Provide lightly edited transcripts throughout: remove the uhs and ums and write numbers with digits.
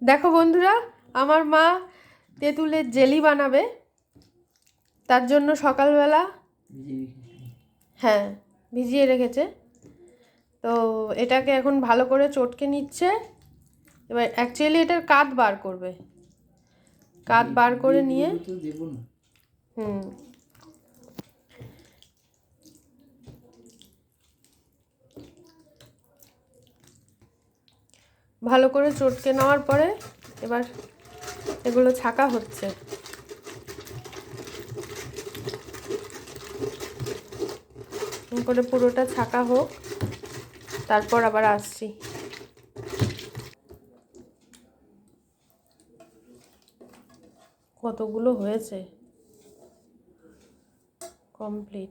দেখো বন্ধুরা, আমার মা তেঁতুলের জেলি বানাবে। তার জন্য সকালবেলা হ্যাঁ ভিজিয়ে রেখেছে। তো এটাকে এখন ভালো করে চটকে নিচ্ছে। এবার অ্যাকচুয়ালি এটার কাঠ বার করবে। কাঠ বার করে নিয়ে হুম ভালো করে চটকে নেওয়ার পরে এবার এগুলো ছাকা হচ্ছে। করে পুরোটা ছাকা হোক, তারপর আবার আসছি। কতগুলো হয়েছে কমপ্লিট।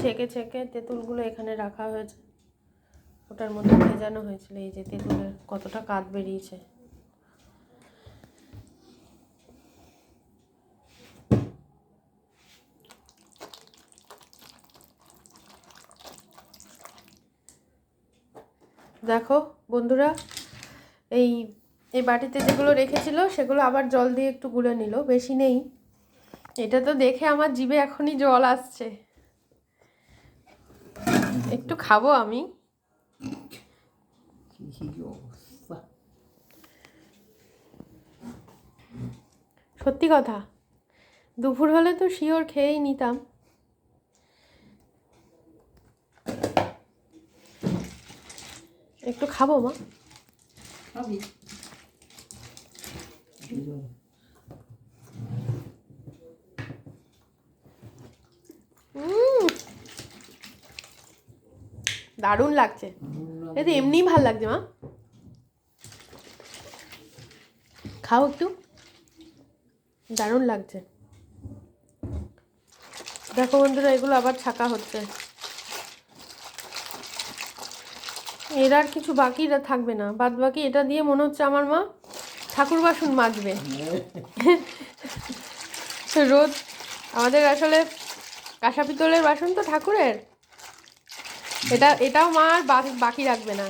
ছেঁকে ছেঁকে তেঁতুলগুলো এখানে রাখা হয়েছে, ওটার মধ্যে ভেজানো হয়েছিল। এই যে তেঁতুলের কতটা কাঠ বেরিয়েছে। দেখো বন্ধুরা, এই এই বাটিতে যেগুলো রেখেছিল সেগুলো আবার জল দিয়ে একটু গুলে নিল, বেশি নেই। এটা তো দেখে আমার জিভে এখনই জল আসছে, একটু খাবো আমি। সত্যি কথা, দুপুর হলে তো শিওর খেয়েই নিতাম। একটু খাবো মা। দারুণ লাগছে, এটা এমনিই ভাল লাগছে মা। খাও একটু, দারুণ লাগছে। দেখো বন্ধুরা, এগুলো আবার ছাকা হচ্ছে। এর আর কিছু বাকি থাকবে না, বাদ বাকি এটা দিয়ে মনে হচ্ছে আমার মা ঠাকুর বাসন মাজবে। রোজ আমাদের আসলে কাঁসা পিতলের বাসন তো ঠাকুরের, এটাও মা আর বাকি রাখবে না।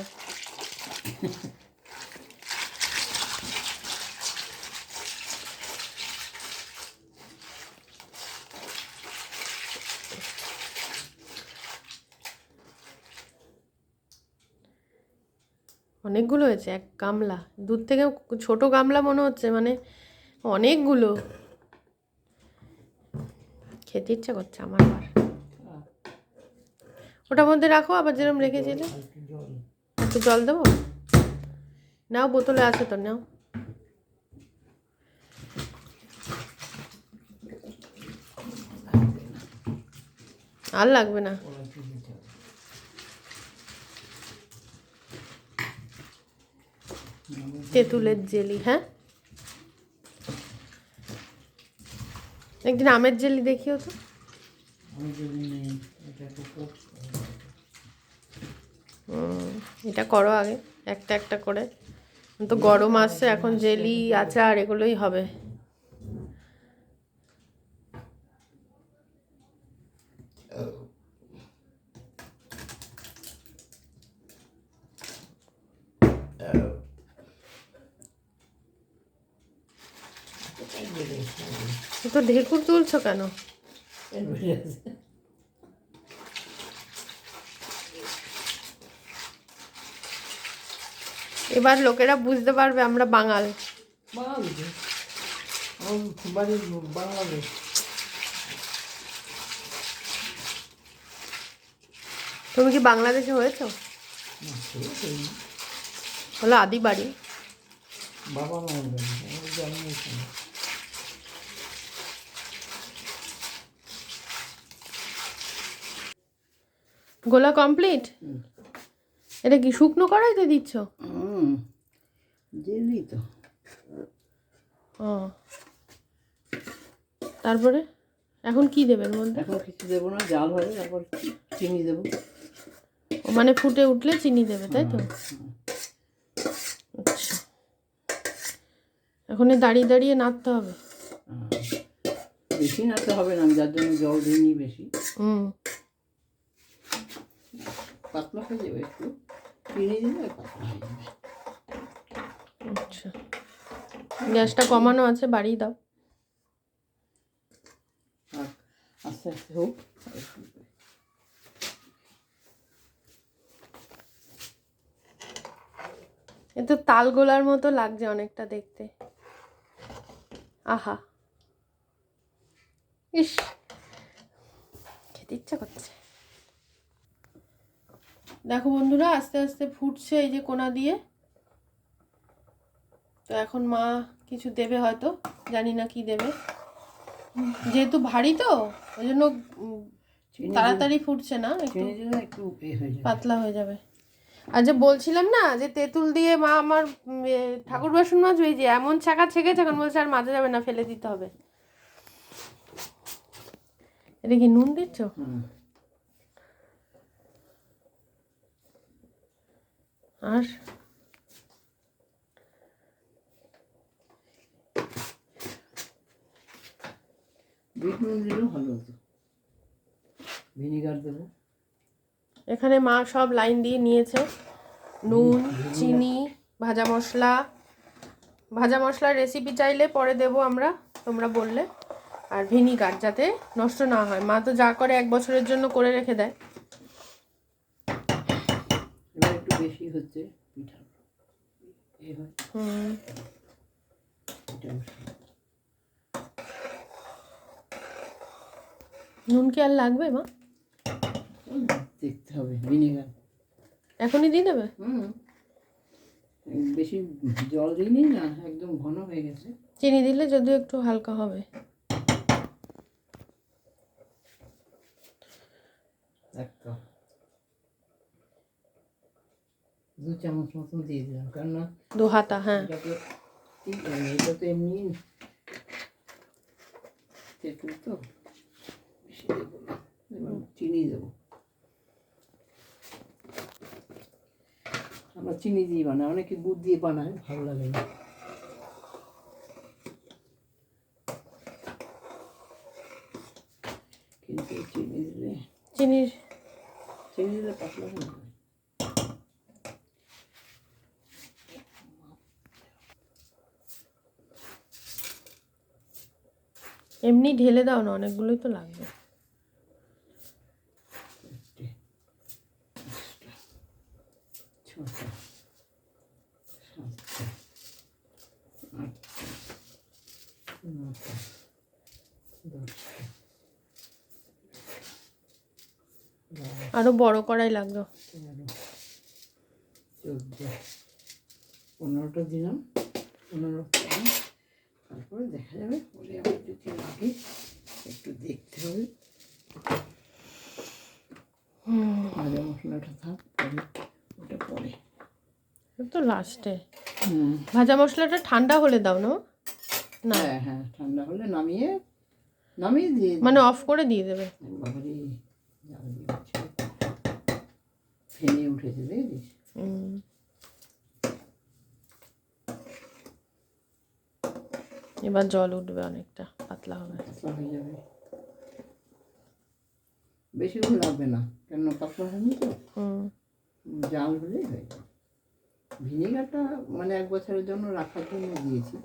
অনেকগুলো হয়েছে, এক গামলা। দূর থেকে ছোট গামলা মনে হচ্ছে, মানে অনেকগুলো। খেতে ইচ্ছা করছে আমার আবার। ওটার মধ্যে রাখো, আবার যেরকম রেখেছিলে। একটু জল দেবো, নাও, বোতলে আছে তো, নাও। আর লাগবে না। তেঁতুলের জেলি, হ্যাঁ একদিন আমের জেলি দেখিও তো। এটা করো আগে, একটা একটা করে। তো গরম আসছে, এখন জেলি আচার এগুলোই হবে। তো ঢেকুর তুলছো কেন? এবার লোকেরা বুঝতে পারবে আমরা বাঙাল। তুমি কি বাংলাদেশে হয়েছো? হলো আদি বাড়ি। বাবা মায়ের বাড়ি। গোলা কমপ্লিট। এটা কি শুকনো কড়াইতে দিচ্ছ? জেলি তো। ও, তারপরে এখন কি দেবে এর মধ্যে? এখন কিছু দেবো না, জাল হবে, তারপর চিনি দেবো। ও মানে ফুটে উঠলে চিনি দেবে, তাই তো? আচ্ছা, এখন দাঁড়িয়ে দাঁড়িয়ে নাড়তে হবে। বেশি নাড়তে হবে না, আমি যার জন্য জল দিইনি বেশি। পাতলা হয়ে যাবে, একটু চিনি দিলে পাতলা হয়ে যাবে। আচ্ছা, গ্যাসটা কমানো আছে, বাড়িয়ে দাও। আর আস্তে আস্তে হোক। এ তো তাল গোলার মতো লাগছে অনেকটা দেখতে। আহা, ইস, খেতে ইচ্ছা করছে। দেখো বন্ধুরা, আস্তে আস্তে ফুটছে এই যে কোনা দিয়ে। তো এখন মা কিছু দেবে হয়তো, জানি না কি দেবে, যেহেতু ভারী তো ওই জন্য তাড়াতাড়ি ফুটছে না, একটু পাতলা হয়ে যাবে। আর যে বলছিলাম না যে তেঁতুল দিয়ে মা আমার ঠাকুর বাসন মাজবে, যে এমন ছাকা ছেঁকেছে, এখন বলছে আর মাজা যাবে না, ফেলে দিতে হবে। এটা কি নুন দিচ্ছ? আর বিট নুন দিলেও ভালো হতো, ভিনিগার দেবো। এখানে মা সব লাইন দিয়ে নিয়েছে, নুন, চিনি, ভাজা মশলা। ভাজা মশলার রেসিপি চাইলে পরে দেবো আমরা, তোমরা বললে। আর ভিনিগার, যাতে নষ্ট না হয়। মা তো যা করে 1 বছরের জন্য করে রেখে দেয়। এবার একটু বেশি হচ্ছে পিঠা। নুন কি আর লাগবে মা? দেখতে হবে, ভিনিগার এখনই দিয়ে দেবে? বেশি জল দিইনি না, একদম ঘন হয়ে গেছে। চিনি দিলে যদিও একটু হালকা হবে। একদম 2 চামচ মতন দিয়ে দিলাম, কারণ 2 হাতা, হ্যাঁ। এটা তো এমনি তেঁতুল তো, বেশি দেবো না। এবার চিনি দেবো, আমরা চিনি দিয়ে বানাই, অনেকে গুড় দিয়ে বানায়, ভালো লাগে না। কিন্তু চিনি দিলে পাতলা হয়ে যাবে। এমনি ঢেলে দাও না, অনেকগুলোই তো লাগবে। আরো বড় কড়াই লাগবে। 15টা দিলাম, 15টা। তারপরে দেখা যাবে, পরে আবার যদি লাগে একটু দেখতে হবে। ভাজা মশলাটা থাক, ওটা পরে তো লাস্টে। ভাজা মশলাটা ঠান্ডা হলে দাও না? না, হ্যাঁ, ঠান্ডা হলে নামিয়ে দিয়ে, মানে অফ করে দিয়ে দেবে। ফেনে উঠেছে, দেখেছিস? এবার জল উঠবে, অনেকটা পাতলা হবে, পাতলা হয়ে যাবে। বেশিক্ষণ লাগবে না, কেন পাতলা হয়নি তো। জাল হলেই হয়ে যাবে। ভিনিগারটা মানে 1 বছরের জন্য রাখার জন্য দিয়েছি,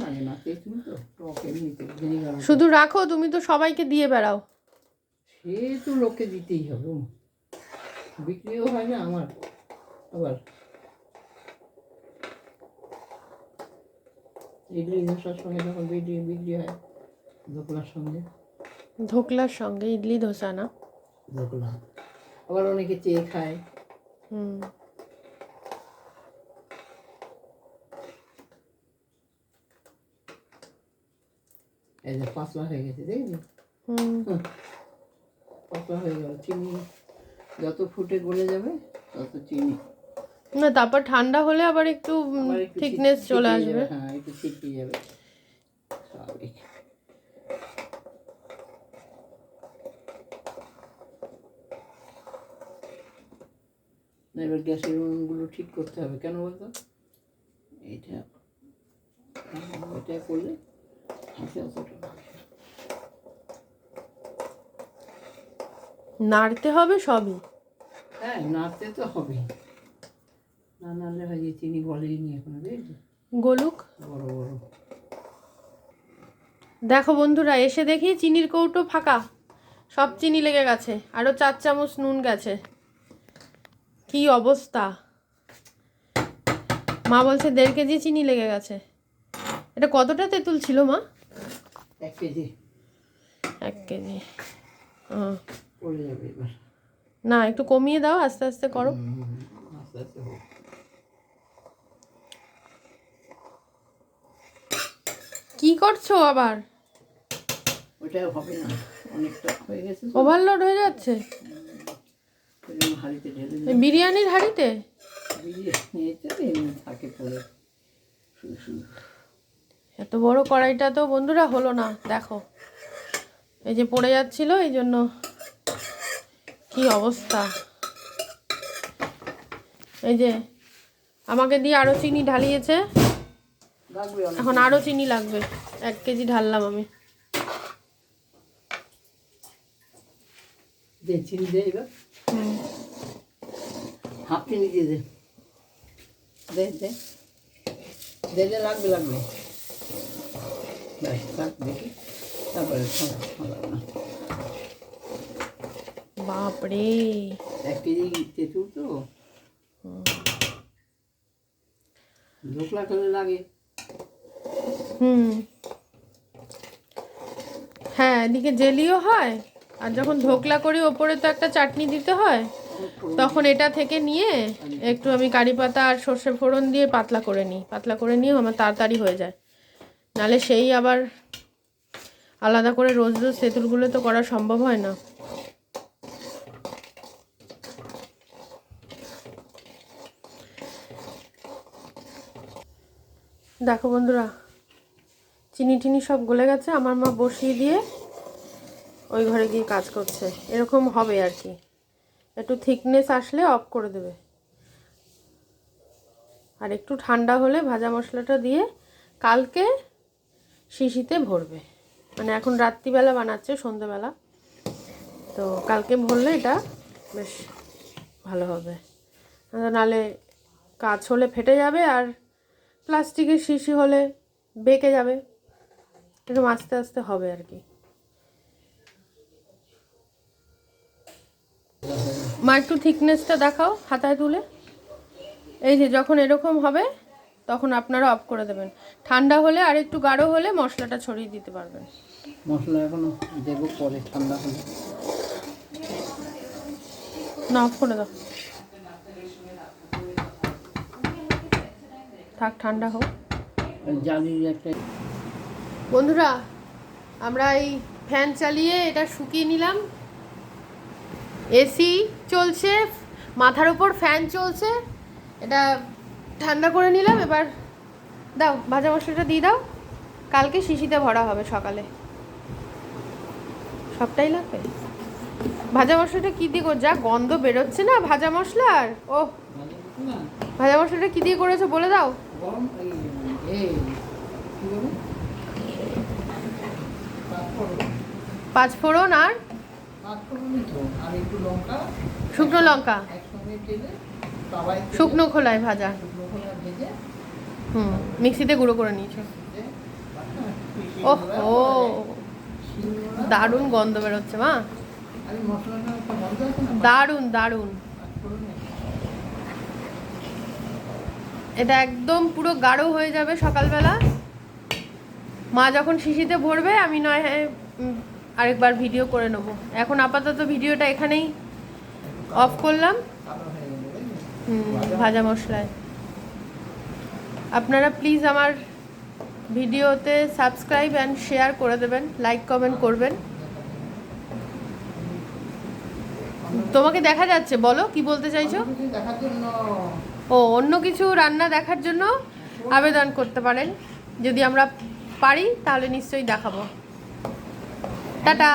লাগে না, তেঁতুল তো টক, এমনিতে ভিনিগার শুধু রাখো, তুমি তো সবাইকে দিয়ে বেড়াও। সে তো লোককে দিতেই হবে, বিক্রিও হয় না আমার। আবার ইডলি ধোসার সঙ্গে যখন বিক্রি হয়, ধোকলার সঙ্গে ইডলি ধোসা না, ধোকলা। আবার অনেকে চেয়ে খায়। এই যে পাতলা হয়ে গেছে, দেখবি? পাতলা হয়ে গেল। চিনি যত ফুটে গলে যাবে তত চিনি না, তারপর ঠান্ডা হলে আবার একটু থিকনেস চলে আসবে। হ্যাঁ, একটু ছিটিয়ে যাবে, স্বাভাবিক। এবার গ্যাসের উনুনগুলো ঠিক করতে হবে, কেন বলতো? এটা করলে হাতে অতটা নাড়তে হবে সবই। হ্যাঁ, নাড়তে তো হবে, না নাহলে হয় যে চিনি গলেই নি এখন, বুঝলি? গলুক। বড় বড়। দেখো বন্ধুরা, এসে দেখি চিনির কৌটো ফাঁকা, সব চিনি লেগে গেছে, আরও 4 চামচ নুন গেছে। কি অবস্থা! মা বলছে 1.5 কেজি চিনি লেগে গেছে। এটা কতটা তেঁতুল ছিল মা? 1 কেজি। 1 কেজি। পড়ে যাবে এবার। না, একটু কমিয়ে দাও, আস্তে আস্তে করো। আস্তে আস্তে হোক। কি করছো আবার? ওইটা হবে না, অনেকটা হয়ে গেছে। ওভারলোড হয়ে যাচ্ছে হাঁড়িতে ঢেলে এই বিরিয়ানির হাঁড়িতে। নিয়েছে এমনি থাকে পড়ে শুধু শুধু। এত বড় কড়াইটা তো বন্ধুরা হলো না, দেখো এই যে পড়ে যাচ্ছিল, এই জন্য। কি অবস্থা! এই যে আমাকে দিয়ে আরো চিনি ঢালিয়েছে, লাগবে অনেক। এখন আরো চিনি লাগবে। 1 কেজি ঢাললাম আমি। দে চিনি দে এবার। হাফ চিনি দিয়ে দে। দে দে দে দে, লাগবে লাগবে। ব্যাস থাক দেখি, তারপরে লাগবে না। বাপরে! 1 কেজি তেঁতুল তো, ধোকলা করলে লাগে। হ্যাঁ, এদিকে জেলিও হয়, আর যখন ধোকলা করি ওপরে তো একটা চাটনি দিতে হয়, তখন এটা থেকে নিয়ে একটু আমি কারি পাতা আর সর্ষে ফোড়ন দিয়ে পাতলা করে নিই। পাতলা করে নিয়েও আমার তাড়াতাড়ি হয়ে যায়, নাহলে সেই আবার আলাদা করে রোজ রোজ তেঁতুলগুলো তো করা সম্ভব হয় না। দেখো বন্ধুরা, চিনি টিনি সব গলে গেছে। আমার মা বসিয়ে দিয়ে ওই ঘরে গিয়ে কাজ করছে। এরকম হবে আর কি, একটু থিকনেস আসলে অফ করে দেবে। আর একটু ঠান্ডা হলে ভাজা মশলাটা দিয়ে কালকে শিশিতে ভরবে। মানে এখন রাত্রিবেলা বানাচ্ছে, সন্ধ্যেবেলা, তো কালকে ভরলে এটা বেশ ভালো হবে। নাহলে কাজ হলে ফেটে যাবে, আর প্লাস্টিকের শিশি হলে বেঁকে যাবে। এরকম আস্তে আস্তে হবে আর কি। মা একটু থিকনেসটা দেখাও হাতায় তুলে। এই যে যখন এরকম হবে তখন আপনারা অফ করে দেবেন। ঠান্ডা হলে আর একটু গাঢ় হলে মশলাটা ছড়িয়ে দিতে পারবেন। মশলা এখনো দেবো পরে, ঠান্ডা হলে। না, অফ করে দাও, থাক ঠান্ডা হোক। জালির একটা। বন্ধুরা, আমরা এই ফ্যান চালিয়ে এটা শুকিয়ে নিলাম। এসি চলছে, মাথার ওপর ফ্যান চলছে, এটা ঠান্ডা করে নিলাম। এবার দাও, ভাজা মশলাটা দিয়ে দাও, কালকে শিশিতে ভরা হবে সকালে। সবটাই লাগবে। ভাজা মশলাটা কী দিয়ে যা গন্ধ বেরোচ্ছে না ভাজা মশলার! ও, ভাজা মশলাটা কী দিয়ে করেছো বলে দাও। পাঁচফোড়ন আর শুকনো লঙ্কা শুকনো খোলায় ভাজা। মিক্সিতে গুঁড়ো করে নিয়েছো। ওহ ও, দারুণ গন্ধ বেরোচ্ছে মা, দারুণ দারুণ। এটা একদম পুরো গাঢ় হয়ে যাবে সকালবেলা। মা যখন শিশিতে ভরবে আমি নয় আরেকবার ভিডিও করে নেব। এখন আপাতত ভিডিওটা এখানেই অফ করলাম। ভাজা মশলায় আপনারা প্লিজ আমার ভিডিওতে সাবস্ক্রাইব অ্যান্ড শেয়ার করে দেবেন, লাইক কমেন্ট করবেন। তোমাকে দেখা যাচ্ছে, বলো কি বলতে চাইছো? ও, অন্য কিছু রান্না দেখার জন্য আবেদন করতে পারেন। যদি আমরা পারি তাহলে নিশ্চয়ই দেখাবো। টাটা।